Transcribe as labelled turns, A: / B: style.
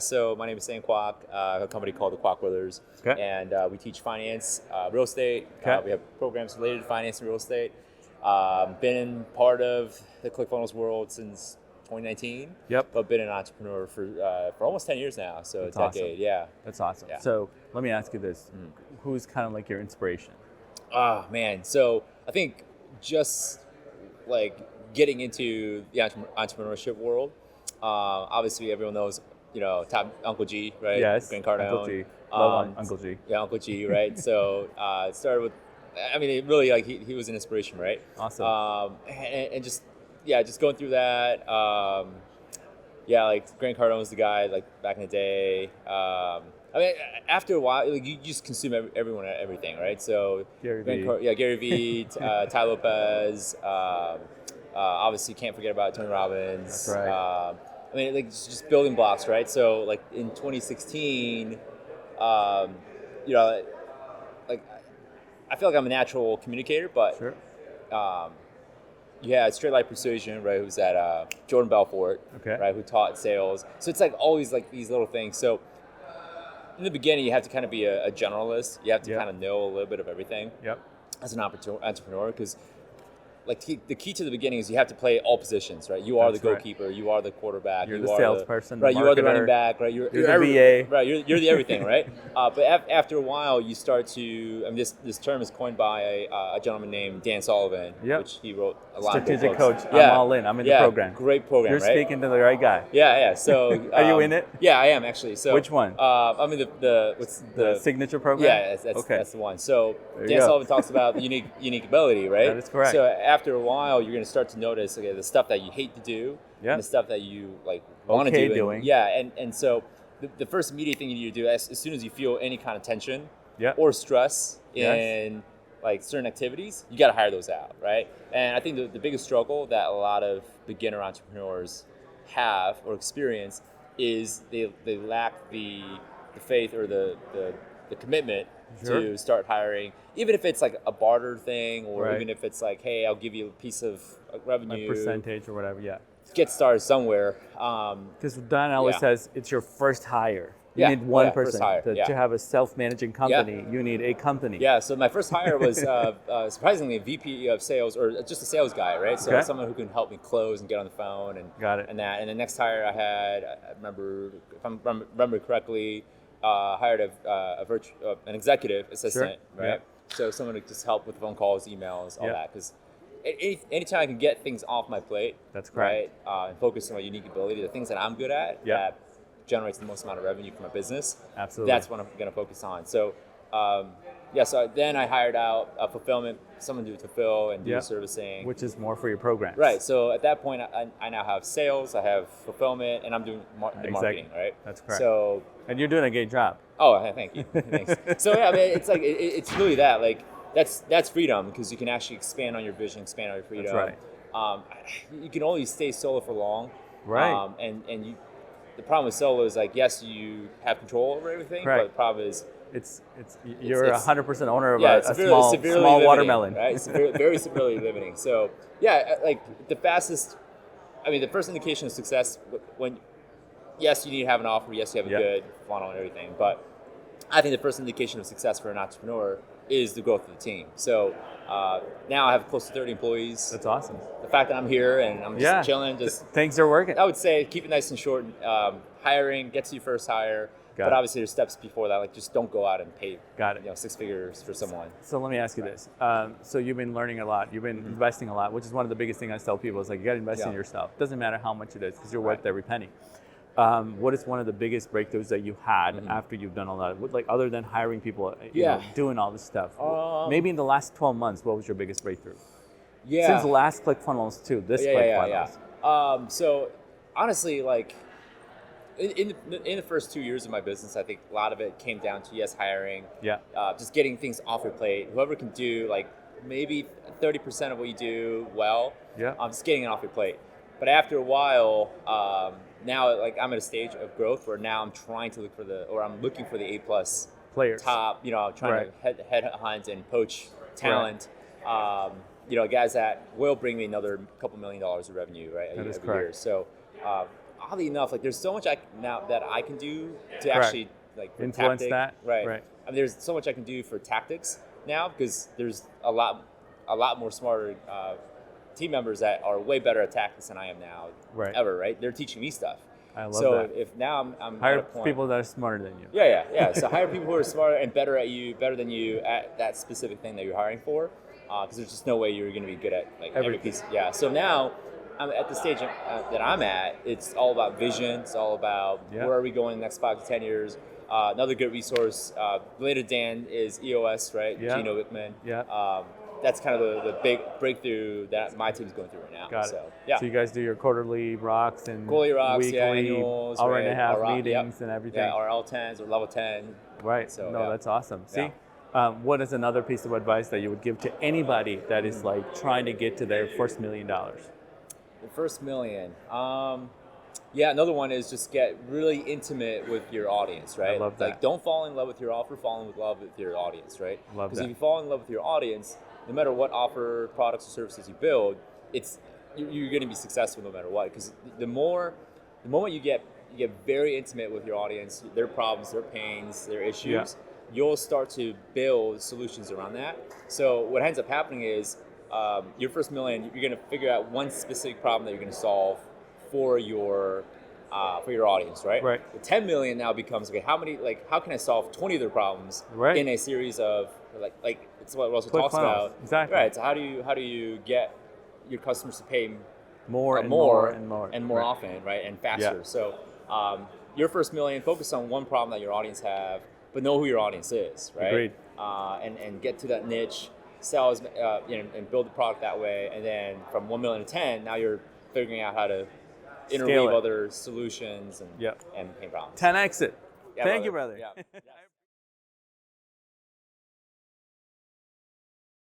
A: So my name is Kwak. I have a company called the Kwak Brothers,
B: Okay.
A: and we teach finance, real estate.
B: Okay.
A: We have programs related to finance and real estate. Been part of the ClickFunnels world since 2019.
B: Yep.
A: But been an entrepreneur for almost 10 years now, so
B: That's
A: a decade.
B: awesome.
A: Yeah.
B: That's awesome.
A: Yeah.
B: So let me ask you this: Who's kind of like your inspiration?
A: Man. So I think just like getting into the entrepreneurship world. Obviously, everyone knows. Top Uncle G, right?
B: Yes.
A: Grant Cardone.
B: Uncle G. Love Uncle G.
A: Yeah, Uncle G, right? So it started with, it really like he was an inspiration, right?
B: Awesome.
A: And just going through that. Like Grant Cardone was the guy like back in the day. After a while, like, you just consume everything, right? So
B: Gary
A: V, Ty Lopez. Obviously, can't forget about Tony Robbins.
B: That's right.
A: Just building blocks, right? So, like in 2016, like I feel like I'm a natural communicator, but
B: Sure.
A: you had Straight Light Persuasion, right? Who's at Jordan Belfort,
B: Okay.
A: right? Who taught sales. So it's like always like these little things. So in the beginning, you have to kind of be a generalist. You have to
B: Yep.
A: kind of know a little bit of everything
B: Yep.
A: as an entrepreneur, because like the key to the beginning is you have to play all positions, right? You are
B: That's
A: the
B: right.
A: goalkeeper, you are the quarterback,
B: You're
A: you
B: the
A: are
B: salesperson, the
A: right? You are the
B: marketer,
A: running back, right? You're
B: the VA,
A: right? You're the everything, right? But after a while, you start to. This term is coined by a gentleman named Dan Sullivan,
B: Yep.
A: which he wrote a lot
B: Strategic
A: of good books.
B: coach. I'm all in. I'm in the program.
A: Great program,
B: You're
A: right?
B: speaking to the right guy.
A: Yeah. So
B: Are you in it?
A: Yeah, I am actually. So
B: Which one?
A: I'm in the what's
B: The signature program.
A: yeah,
B: Okay.
A: that's the one. So
B: There you
A: Dan
B: go.
A: Sullivan talks about the unique ability, right?
B: That is correct.
A: So after a while, you're going to start to notice the stuff that you hate to do,
B: Yep.
A: and the stuff that you like want to
B: Okay
A: do.
B: doing.
A: And so the first immediate thing you need to do as soon as you feel any kind of tension
B: Yep.
A: or stress
B: Yes.
A: in like certain activities, you got to hire those out, right? And I think the biggest struggle that a lot of beginner entrepreneurs have or experience is they lack the faith or the commitment
B: Sure.
A: to start hiring, even if it's like a barter thing, or
B: Right.
A: even if it's like, hey, I'll give you a piece of revenue,
B: My percentage or whatever. Yeah.
A: get started somewhere.
B: Because Don always
A: Yeah.
B: says it's your first hire. You
A: Yeah.
B: need one
A: Yeah, first
B: person.
A: hire.
B: To,
A: Yeah.
B: to have a self-managing company, you need a company.
A: Yeah, so my first hire was surprisingly a VP of sales, or just a sales guy, right? So
B: Okay.
A: someone who can help me close and get on the phone and
B: Got it.
A: and that. And the next hire I had, I remember, if I remember correctly, hired an executive assistant,
B: Sure.
A: right?
B: Yeah.
A: So someone to just help with phone calls, emails, all
B: Yeah.
A: that. Because anytime I can get things off my plate,
B: That's correct.
A: right, and focus on my unique ability, the things that I'm good at,
B: Yeah.
A: that generates the most amount of revenue for my business.
B: Absolutely.
A: That's what I'm going to focus on. So, so then I hired out a fulfillment, someone to fulfill and do
B: Yeah.
A: servicing.
B: Which is more for your programs.
A: Right. So at that point, I now have sales, I have fulfillment, and I'm doing the
B: Exactly.
A: marketing, right?
B: That's correct.
A: So,
B: And you're doing a great job.
A: thank you. Thanks. So yeah, it's like it's really that like that's freedom, because you can actually expand on your vision, expand on your freedom.
B: That's
A: right. You can only stay solo for long.
B: Right.
A: And you. The problem with solo is like, yes, you have control over everything,
B: Correct.
A: but the problem is
B: You're 100% owner of a
A: severely
B: small
A: limiting,
B: watermelon.
A: right? Very severely limiting. So yeah, like the first indication of success when, yes, you need to have an offer, yes, you have a
B: Yep.
A: good funnel and everything, but I think the first indication of success for an entrepreneur is the growth of the team. So now I have close to 30 employees.
B: That's awesome.
A: The fact that I'm here and I'm just chilling,
B: Things are working.
A: I would say keep it nice and short. Hiring, get to your first hire. But obviously there's steps before that, like just don't go out and pay
B: Got it.
A: 6 figures for someone.
B: So let me ask you this. So you've been learning a lot. You've been investing a lot, which is one of the biggest things I tell people is like, you got to invest in yourself. Doesn't matter how much it is, because you're worth every penny. What is one of the biggest breakthroughs that you had after you've done all that? Like other than hiring people, doing all this stuff. Maybe in the last 12 months, what was your biggest breakthrough?
A: Yeah.
B: Since the last ClickFunnels to this ClickFunnels.
A: So honestly, like in the first 2 years of my business, I think a lot of it came down to hiring.
B: Yeah.
A: Just getting things off your plate. Whoever can do like maybe 30% of what you do well.
B: Yeah.
A: Just getting it off your plate. But after a while, now like I'm at a stage of growth where now I'm trying to I'm looking for the A+
B: Players.
A: top, trying to head hunt and poach talent. Guys that will bring me another couple $1 million of revenue, right, every year. So oddly enough, like there's so much now that I can do to
B: Correct.
A: actually like for
B: Influence
A: tactic,
B: that?
A: right?
B: Right.
A: I mean, there's so much I can do for tactics now because there's a lot more smarter team members that are way better at tactics than I am now,
B: Right.
A: ever, right? They're teaching me stuff.
B: I love
A: so
B: that.
A: if now I'm at
B: Hire
A: a point,
B: people that are smarter than you.
A: yeah. So hire people who are smarter and better than you at that specific thing that you're hiring for, because there's just no way you're going to be good at like every piece. Yeah. So now I'm at the stage that I'm at. It's all about vision. It's all about where are we going in the next 5 to 10 years. Another good resource, related to Dan, is EOS, right?
B: Yeah.
A: Gino Wickman.
B: Yeah.
A: That's kind of the big breakthrough that my team's going through right now.
B: Got it.
A: So, yeah.
B: So you guys do your quarterly rocks and
A: Quarterly rocks,
B: weekly,
A: annuals,
B: hour
A: right,
B: and a half
A: our,
B: meetings and everything.
A: Yeah, our L10s or level 10.
B: Right.
A: So,
B: no, that's awesome. See,
A: Yeah.
B: what is another piece of advice that you would give to anybody that is like trying to get to their first $1 million?
A: The first million. Another one is just get really intimate with your audience, right?
B: I love that.
A: Like, don't fall in love with your offer, fall in love with your audience, right?
B: Love
A: Because
B: that.
A: if you fall in love with your audience, no matter what offer, products, or services you build, you're going to be successful no matter what. Because the moment you get very intimate with your audience, their problems, their pains, their issues, you'll start to build solutions around that. So what ends up happening is your first million, you're going to figure out one specific problem that you're going to solve for your audience, right?
B: Right.
A: The 10 million now becomes, okay, how can I solve 20 of their problems in a series of like it's what Russell
B: Quick
A: talks
B: funnels.
A: about.
B: Exactly.
A: Right. So how do you get your customers to pay
B: more
A: often, right? And faster.
B: Yeah.
A: So your first million, focus on one problem that your audience have, but know who your audience is, right?
B: Agreed.
A: And get to that niche, sell and build the product that way. And then from 1 million to 10, now you're figuring out how to interweave other solutions and pain problems.
B: 10 exit.
A: Yeah,
B: Thank
A: brother.
B: you, brother.
A: Yeah.